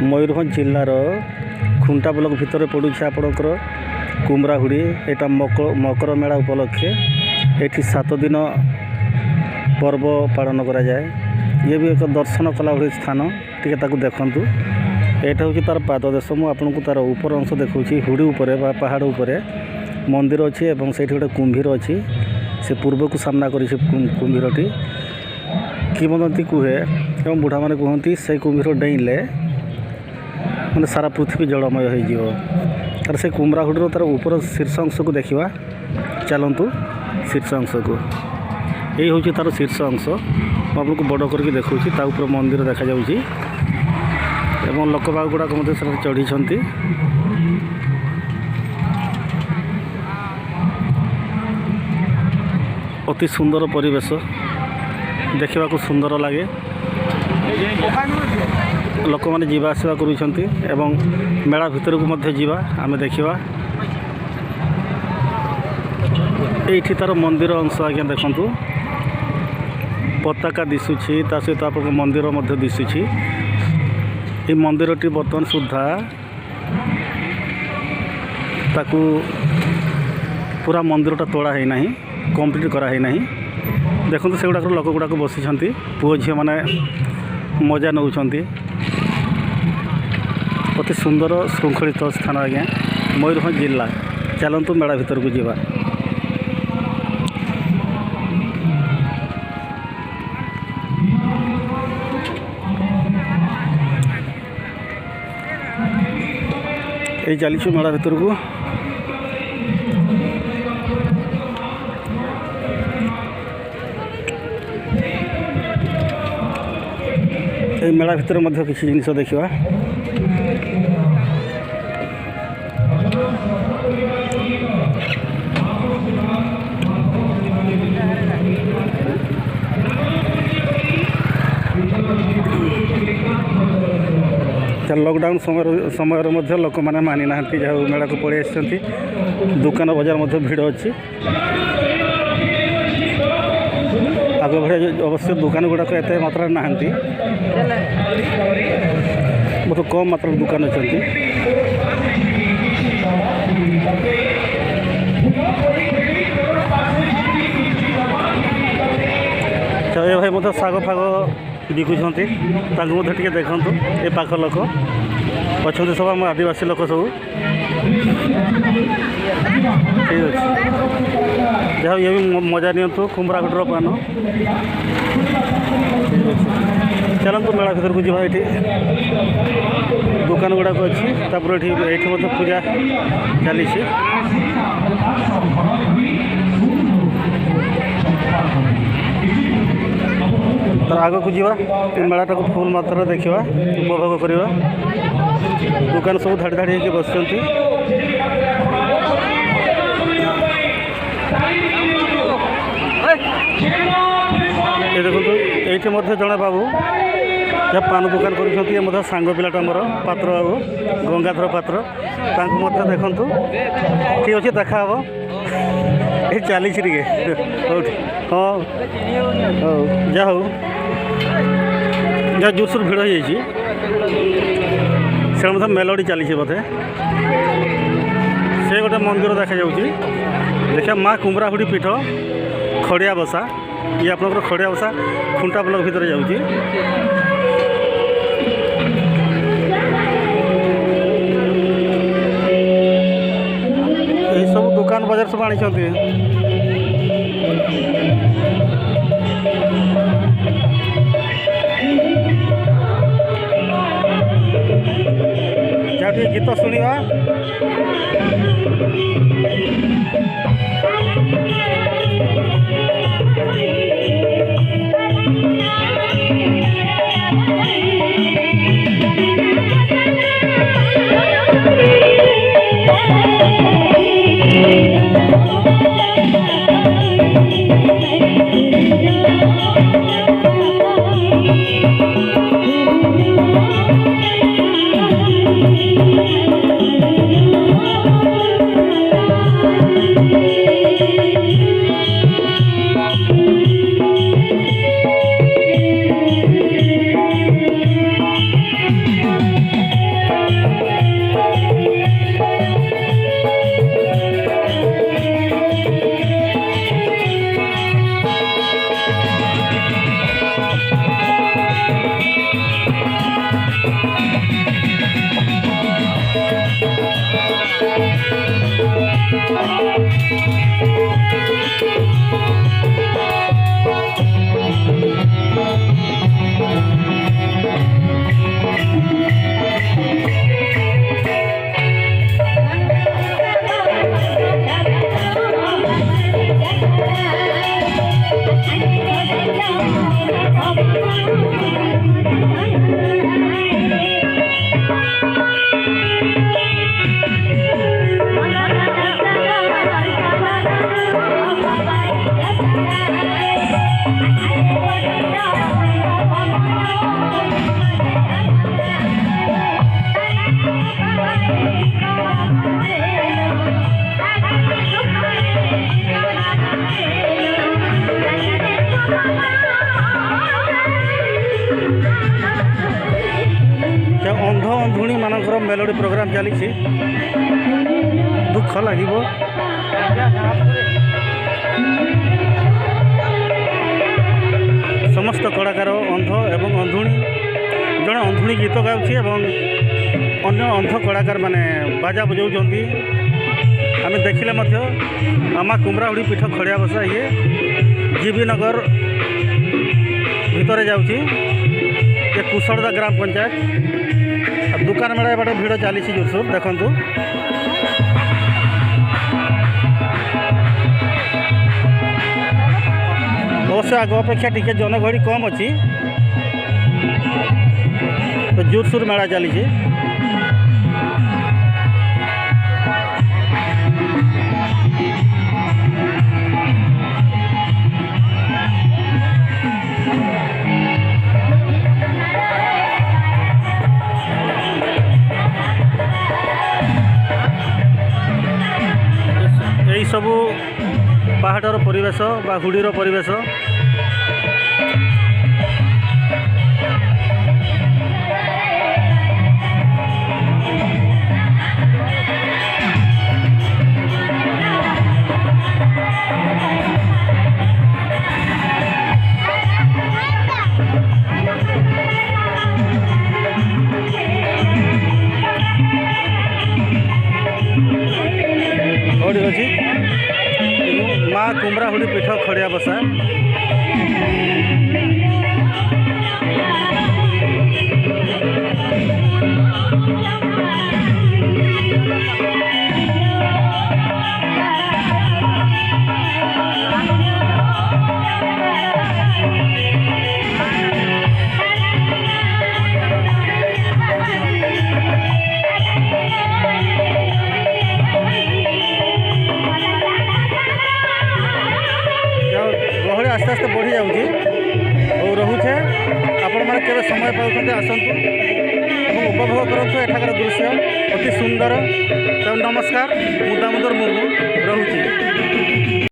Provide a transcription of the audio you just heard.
Mayurbhanj जिल्लार खुंटा block भितर पड़ू आपणकर कुमराहुड़ी यहाँ मकर मेला उपलक्षे ये 7 दिन पर्व पालन करा जाए। ये भी एक दर्शन कला भाई स्थान टी देखूँ। यहाँ हूँ तार पाददेश मुझे आपन को तार ऊपर अंश देखा हुड़ी उपर पहाड़ उपर मंदिर अच्छी और से गोटे कुंभीर अच्छी से पूर्व को सामना कर कुंभीरटी किंवदंती कहे एवं बुढ़ा मैंने कहती से कुंभीर डेइले मैंने सारा पृथ्वी जलमय हो तार से कुमराहुड़ी तार ऊपर शीर्ष अंश को देखा। चलतु शीर्ष अंश को यही हूँ तार शीर्ष अंश आपको बड़ करके देखा मंदिर देखा एवं लोक बाग गुड़ाक चढ़ी अति सुंदर परिवेश देखा सुंदर लगे। लोक मैंने जीवा आसवा करुँच एवं मेला भितर को मध्य जीवा आमे देखा। ये तार मंदिर अंश आज्ञा देखु पताका दिशुची ता सहित आप मंदिर मध्य दिशुची। ये मंदिरटी बर्तमान सुधा ताकू पूरा मंदिरटा तोड़ा है नहीं कंप्लीट करा है नहीं। देखो से गुड़ाक लोक गुड़ाक बसी पुओ झी मैंने मजा नौ अति सुंदर श्रृंखलित स्थान आज्ञा मयूरभंज जिला। चलतु मेला भितर को जीवा। ये चलीचु मेला भितर को ये मेला भितर मध्य किसी जिनिस देखा। लॉकडाउन समय मध्य लोक मैंने मानी ना जहाँ मेला को पड़े दुकान बजार मध्य भीड़ अच्छी। आग भाई अवश्य दुकान गुड़ाक एत मात्रा ना बहुत कम मात्रा दुकान अच्छा। ये भाई मतलब शाग फाग बिकुंट टे देखु। ये पाख लोक अच्छा सब आम आदिवासी लोक सब ठीक अच्छे जहाँ ये भी मजा नियंतु कुमराहुड़ीर पान ठीक अच्छे। चलतु मेला भर को जावा। ये दुकान गुड़ाक अच्छी ये पूजा चली तर आग को जीवा मेलाटा को फुल मात्रा देखा उपभोग करवा। दुकान सब धाड़ी धाड़ी होकर बस ये देखो ये जड़े बाबू जहाँ पान दुकान कर सांग पिलाटा मोर पात्र बाबू गंगाधर पात्र देखु ठीक अच्छे देखा हम ये चली हाँ जा हो जहाँ जोरसोर भिड़ हो मेलोडी चली बोधे से गोटे मंदिर देखा देखा माँ कुमराहुड़ी पीठ खड़िया बसा। ये आप खड़िया बसा खुंटा ब्लॉक भितर जाऊँगी। सब दुकान बाजार सब आनी गीत शुणा। अंध अंधुणी मानकर मेलोडी प्रोग्राम चली दुख लगे समस्त कलाकार अंध एवं अंधुणी जड़े अंधुणी गीत गाँची अन्य अंध कलाकार माने बाजा बजाऊँ आम देखिले आमा कुमराहुड़ी पीठ खड़िया बसा ये जीबी नगर भितर जाऊँगी कुशलदा ग्राम पंचायत दुकान मेला बाटे भिड़ चली जोरसोर देखु अवश्य आग अपेक्षा टी जनगहली कम अच्छी तो जोरसोर मेला चली सबू पहाड़र परिवेश बा हुड़ीर परिवेश अच्छी माँ कुमराहुड़ी पीठ खड़िया बसा आस्ते आस्ते बढ़ी जाऊँगी और रोचे आपण मैंने केवे समय पाते आसतु उपभोग करूँ एठाकर दृश्य अति सुंदर। नमस्कार, मुदामुदर मुर्मू रोचे।